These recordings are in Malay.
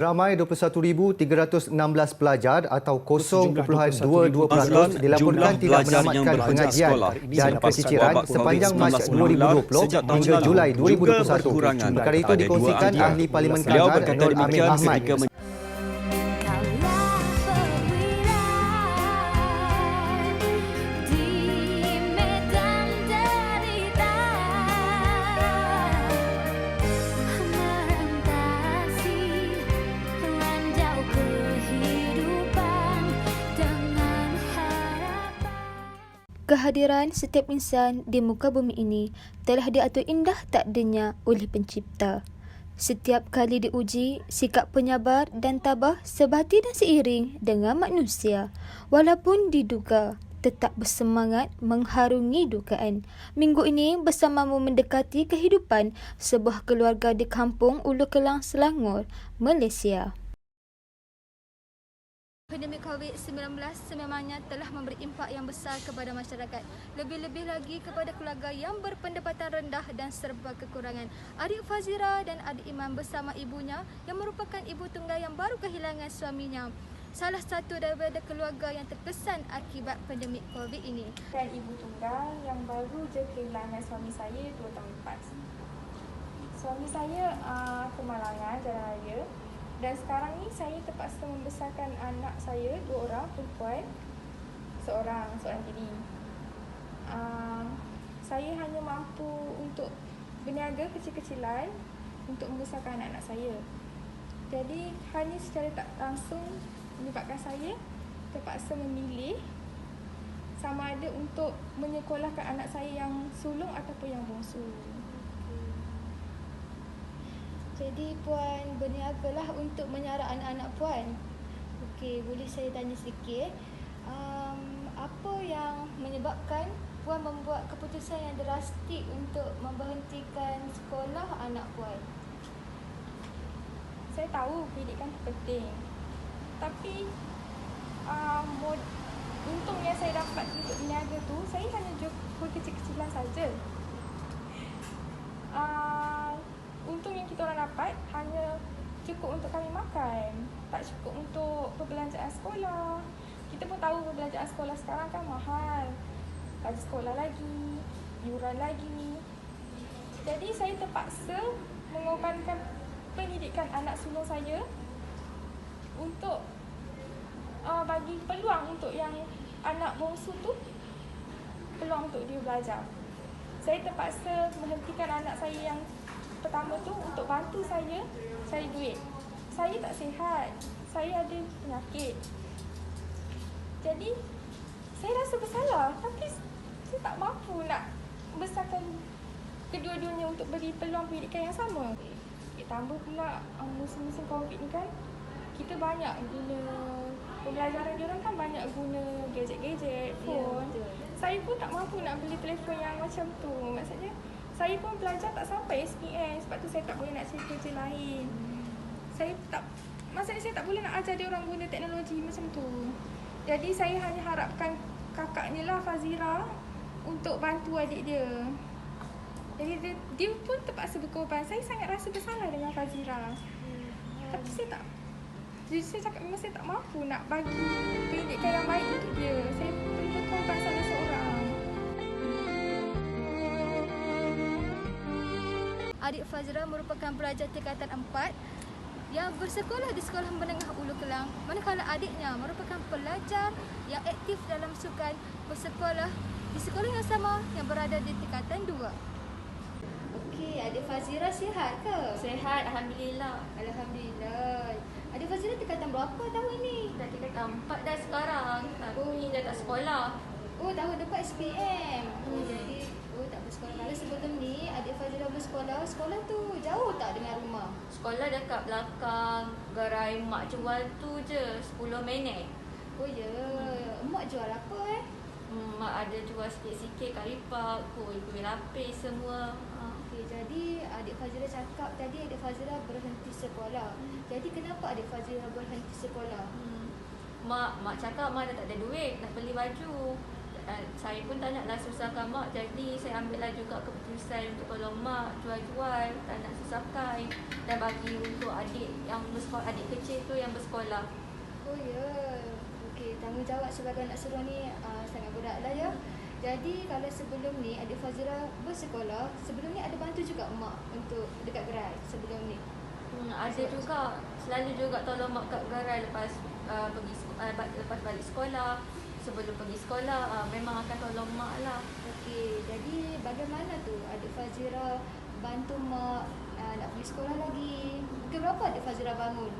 Ramai 21,316 pelajar atau 0.22% dilaporkan tidak menamatkan pengajian dan keciciran sepanjang Mac 2020 hingga Julai 2021. Perkara itu dikongsikan Ahli Parlimen Kangar Nur Amin Ahmad. Kehadiran setiap insan di muka bumi ini telah diatur indah takdirnya oleh Pencipta. Setiap kali diuji, sikap penyabar dan tabah sebati dan seiring dengan manusia. Walaupun diduga, tetap bersemangat mengharungi dugaan. Minggu ini bersamamu mendekati kehidupan sebuah keluarga di kampung Ulu Kelang, Selangor, Malaysia. Pandemik COVID-19 sememangnya telah memberi impak yang besar kepada masyarakat. Lebih-lebih lagi kepada keluarga yang berpendapatan rendah dan serba kekurangan. Adik Fazira dan adik Iman bersama ibunya yang merupakan ibu tunggal yang baru kehilangan suaminya. Salah satu daripada keluarga yang terkesan akibat pandemik COVID ini. Dan ibu tunggal yang baru je kehilangan suami saya 2 tahun lepas. Suami saya kemalangan jalan raya. Dan sekarang ni saya terpaksa membesarkan anak saya 2 orang perempuan, seorang tiri. Saya hanya mampu untuk berniaga kecil-kecilan untuk membesarkan anak-anak saya. Jadi hanya secara tak langsung menyebabkan saya terpaksa memilih sama ada untuk menyekolahkan anak saya yang sulung ataupun yang bongsu. Jadi Puan berniagalah untuk menyara anak-anak Puan. Okey, boleh saya tanya sedikit? Apa yang menyebabkan Puan membuat keputusan yang drastik untuk memberhentikan sekolah anak Puan? Saya tahu pendidikan penting. Tapi untung yang saya dapat untuk berniaga tu, saya hanya jual kecil-kecilan saja. Untung yang kita orang dapat hanya cukup untuk kami makan, tak cukup untuk perbelanjaan sekolah. Kita pun tahu perbelanjaan sekolah sekarang kan mahal, gaji sekolah lagi, yuran lagi. Jadi saya terpaksa mengorbankan pendidikan anak sulung saya untuk bagi peluang untuk yang anak bongsu tu, peluang untuk dia belajar. Saya terpaksa menghentikan anak saya yang pertama tu untuk bantu saya cari duit. Saya tak sihat, saya ada penyakit. Jadi saya rasa bersalah, tapi saya tak mampu nak membesarkan kedua-duanya untuk beri peluang pendidikan yang sama. Tambah pula musim-musim COVID ni kan, kita banyak guna pembelajaran diorang kan, banyak guna gadget-gadget, phone. Saya pun tak mampu nak beli telefon yang macam tu. Maksudnya saya pun belajar tak sampai SPM, sebab tu saya tak boleh nak cari kerja lain. Maksudnya saya tak boleh nak ajar dia orang guna teknologi macam tu. Jadi saya hanya harapkan kakaknya lah, Fazira, untuk bantu adik dia. Jadi dia pun terpaksa berkorban. Saya sangat rasa bersalah dengan Fazira. Tapi saya tak, jadi saya cakap memang saya tak mampu nak bagi pendidikan yang baik untuk dia. Saya perlu berkorban salah seorang. Adik Fazira merupakan pelajar tingkatan 4 yang bersekolah di Sekolah Menengah Ulu Kelang, manakala adiknya merupakan pelajar yang aktif dalam sukan bersekolah di sekolah yang sama yang berada di tingkatan 2. Okey, adik Fazira sihat ke? Sihat, Alhamdulillah. Alhamdulillah. Adik Fazira tingkatan berapa tahun ni? Dah tingkatan 4 dah sekarang. Tapi dah tak sekolah. Oh, tahun depan SPM. Jadi tak bersekolah. Kalau sebelum ni adik Fazira bersekolah, sekolah tu jauh tak dengan rumah? Sekolah dekat belakang gerai mak jual tu je, 10 minit. Oh ya, mak jual apa Mak ada jual sikit-sikit karipak, kuih-kuih lapis semua. Okey, jadi adik Fazira cakap tadi adik Fazira berhenti sekolah. Jadi kenapa adik Fazira berhenti sekolah? Mak cakap mak dah tak ada duit nak beli baju. saya pun tak naklah susahkan mak, jadi saya ambillah juga keputusan untuk tolong mak jual-jual, tak nak susahkan, dan bagi untuk adik yang bersekolah, adik kecil tu yang bersekolah. Oh ya. Okey, tanggungjawab sebagai anak sulung ni sangat beratlah ya. Jadi kalau sebelum ni adik Fazira bersekolah, sebelum ni ada bantu juga mak untuk dekat gerai sebelum ni. Ada juga, selalu juga tolong mak kat gerai lepas lepas balik sekolah, sebelum pergi sekolah, memang akan tolong mak lah. Okey, jadi bagaimana tu adik Fazira bantu mak nak pergi sekolah lagi? Pukul berapa adik Fazira bangun?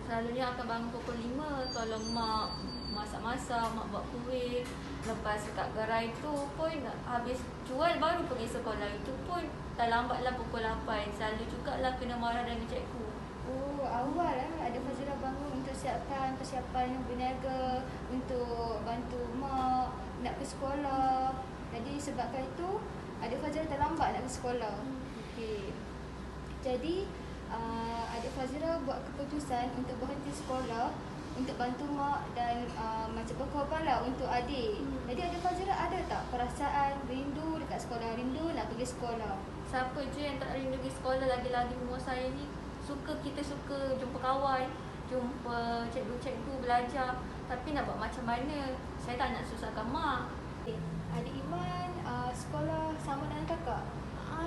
Selalunya akan bangun pukul 5, tolong mak masak-masak, mak buat kuih. Lepas kat gerai tu pun habis jual baru pergi sekolah. Itu pun tak lambatlah pukul 8. Selalu jugalah kena marah dengan cikgu. Oh, awal adik Fazira bangun untuk siapkan persiapan berniaga untuk bantu mak nak ke sekolah. Jadi sebabkan itu adik Fazira terlambat nak ke sekolah. Okey. Jadi adik Fazira buat keputusan untuk berhenti sekolah untuk bantu mak dan macam berkorbanlah untuk adik. Jadi adik Fazira ada tak perasaan rindu dekat sekolah, rindu nak pergi sekolah? Siapa je yang tak rindu pergi sekolah, lagi-lagi umur saya ni. Kita suka jumpa kawan, jumpa cikgu-cikgu, belajar. Tapi nak buat macam mana? Saya tak nak susahkan mak. Adik Iman sekolah sama dengan kakak?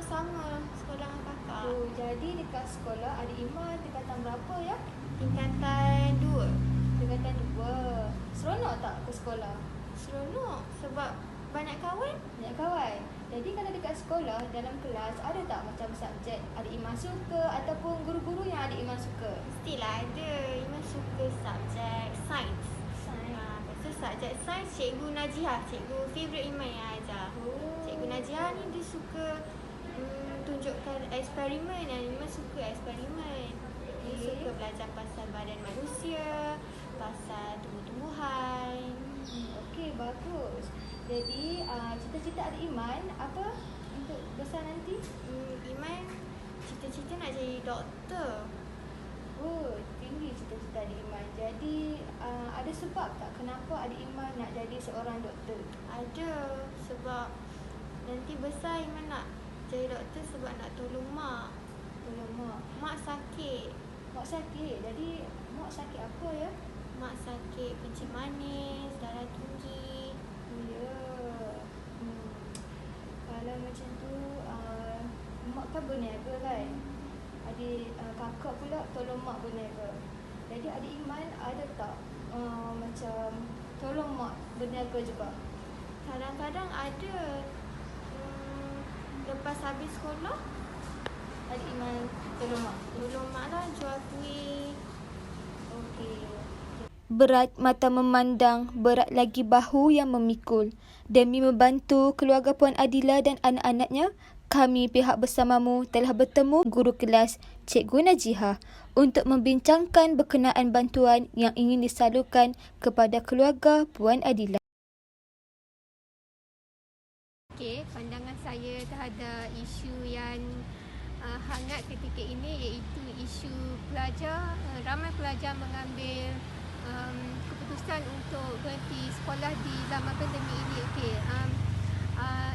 Sama sekolah dengan kakak. Oh, jadi dekat sekolah adik Iman tingkatan berapa ya? Tingkatan 2. Tingkatan 2. Seronok tak ke sekolah? Seronok sebab banyak kawan. Banyak kawan. Jadi kalau dekat sekolah, dalam kelas, ada tak macam subjek adik Iman suka ataupun guru-guru yang adik Iman suka? Mestilah ada. Iman suka subjek sains. Lepas tu subjek sains, Cikgu Najihah, cikgu favourite Iman yang ajar. Cikgu Najihah ni dia suka tunjukkan eksperimen dan Iman suka eksperimen. Dia suka belajar pasal badan manusia, pasal tumbuh-tumbuhan. Okey, bagus. Jadi cita-cita adik Iman apa untuk besar nanti? Iman cita-cita nak jadi doktor. Oh, tinggi cita-cita adik Iman. Jadi ada sebab tak kenapa adik Iman nak jadi seorang doktor? Ada, sebab nanti besar Iman nak jadi doktor sebab nak tolong mak. Tolong mak. Mak sakit. Mak sakit. Jadi mak sakit apa ya? Mak sakit kencing manis, darah tinggi. Ya. Kalau macam tu mak kan berniaga kan? Adik kakak pula tolong mak berniaga. Jadi adik Iman ada tak macam tolong mak berniaga juga? Kadang-kadang ada. Lepas habis sekolah, Adik Iman tolong mak. tolong mak lah jual kuih. Okey. Berat mata memandang, berat lagi bahu yang memikul. Demi membantu keluarga Puan Adila dan anak-anaknya, kami pihak bersamamu telah bertemu guru kelas Cikgu Najihah untuk membincangkan berkenaan bantuan yang ingin disalurkan kepada keluarga Puan Adila. Okey, pandangan saya terhadap isu yang hangat ketika ini iaitu isu pelajar, ramai pelajar mengambil keputusan untuk berhenti sekolah di zaman pandemik ini. Okey,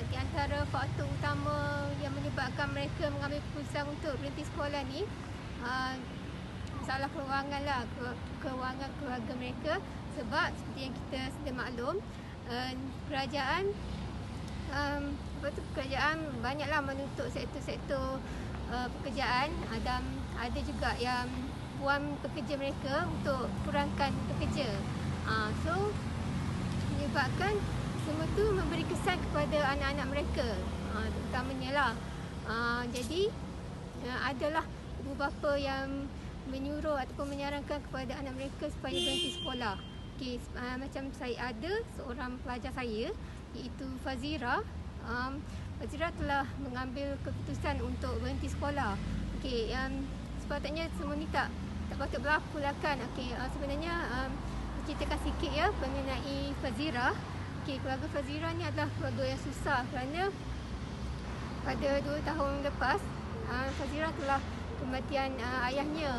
di antara faktor utama yang menyebabkan mereka mengambil keputusan untuk berhenti sekolah ni masalah kewangan lah, kewangan keluarga mereka, sebab seperti yang kita sedia maklum, kerajaan kerajaan banyaklah menutup sektor-sektor pekerjaan, dan ada juga yang puan pekerja mereka untuk kurangkan pekerja. So menyebabkan semua tu memberi kesan kepada anak-anak mereka, terutamanya lah. Jadi adalah ibu bapa yang menyuruh ataupun menyarankan kepada anak mereka supaya berhenti sekolah. Okay, macam saya ada seorang pelajar saya iaitu Fazira. Fazira telah mengambil keputusan untuk berhenti sekolah. Okey, sepatutnya semua ni tak patut berlaku lah kan. Okey, sebenarnya ceritakan sikit ya mengenai Fazira. Okey, keluarga Fazira ni adalah keluarga yang susah kerana pada 2 tahun lepas Fazira telah kematian ayahnya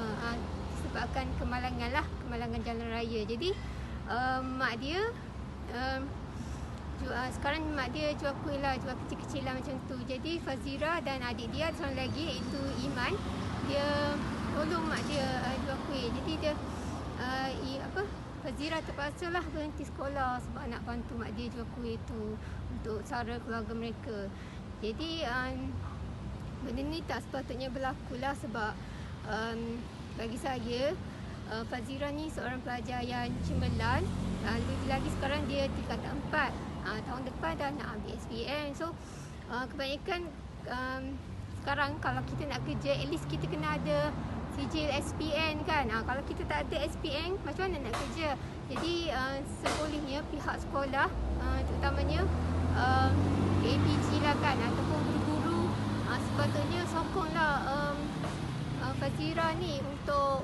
disebabkan kemalangan jalan raya. Jadi mak dia Sekarang mak dia jual kuih lah, jual kecil-kecilan macam tu. Jadi Fazira dan adik dia seorang lagi iaitu Iman, dia tolong mak dia jual kuih. Jadi dia Fazira terpaksa lah berhenti sekolah sebab nak bantu mak dia jual kuih tu untuk sara keluarga mereka. Jadi benda ni tak sepatutnya berlaku lah sebab bagi saya Fazira ni seorang pelajar yang cemerlang. Lebih lagi sekarang dia tingkatan 4. Tahun depan dah nak ambil SPM. So kebanyakan sekarang kalau kita nak kerja, at least kita kena ada sijil SPM kan. Kalau kita tak ada SPM, macam mana nak kerja? Jadi sebolehnya pihak sekolah, terutamanya APG lah kan, ataupun guru-guru, sepatutnya sokonglah Fazira ni untuk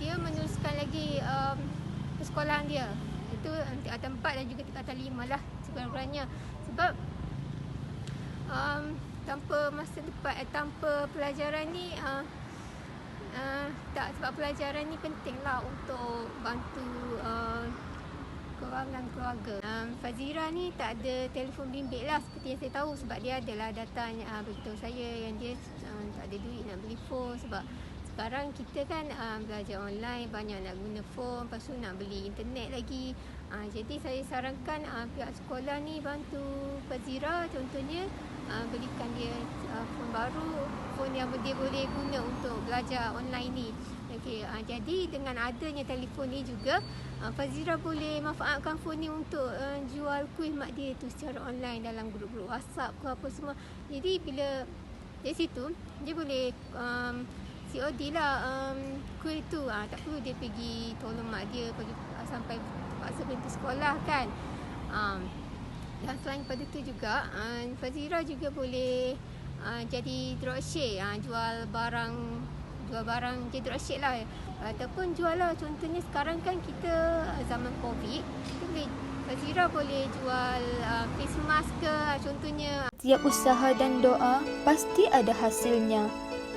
dia meneruskan lagi persekolahan dia. Itu tingkatan 4 dan juga tingkatan 5 lah sekurang-kurangnya. Sebab tanpa masa depan, tanpa pelajaran ni sebab pelajaran ni penting lah untuk bantu kewangan keluarga. Fazira ni tak ada telefon bimbit lah seperti yang saya tahu, sebab dia adalah datanya beritahu saya yang dia tak ada duit nak beli phone. Sebab sekarang kita kan belajar online, banyak nak guna phone, lepas tu nak beli internet lagi. Jadi saya sarankan pihak sekolah ni bantu Fazira, contohnya belikan dia phone baru, phone yang dia boleh guna untuk belajar online ni. Okey, jadi dengan adanya telefon ni juga Fazira boleh manfaatkan phone ni untuk jual kuih mak dia tu secara online dalam grup-grup WhatsApp ke apa semua. Jadi bila dari situ dia boleh COD lah kuih tu. Tak perlu dia pergi tolong mak dia sampai terpaksa berhenti sekolah kan. Dan selain pada tu juga Fazira juga boleh jadi dropship, jual barang jadi dropship lah, ataupun jual lah, contohnya sekarang kan kita zaman Covid, Fazira boleh jual face mask ke contohnya. Setiap usaha dan doa pasti ada hasilnya.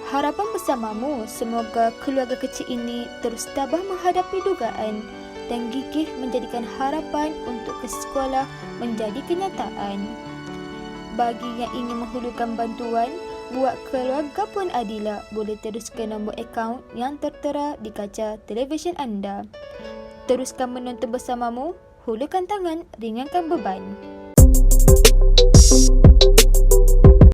Harapan bersamamu semoga keluarga kecil ini terus tabah menghadapi dugaan dan gigih menjadikan harapan untuk ke sekolah menjadi kenyataan. Bagi yang ingin menghulurkan bantuan buat keluarga Puan Adila, boleh terus ke nombor akaun yang tertera di kaca televisyen anda. Teruskan menonton bersamamu, hulurkan tangan, ringankan beban.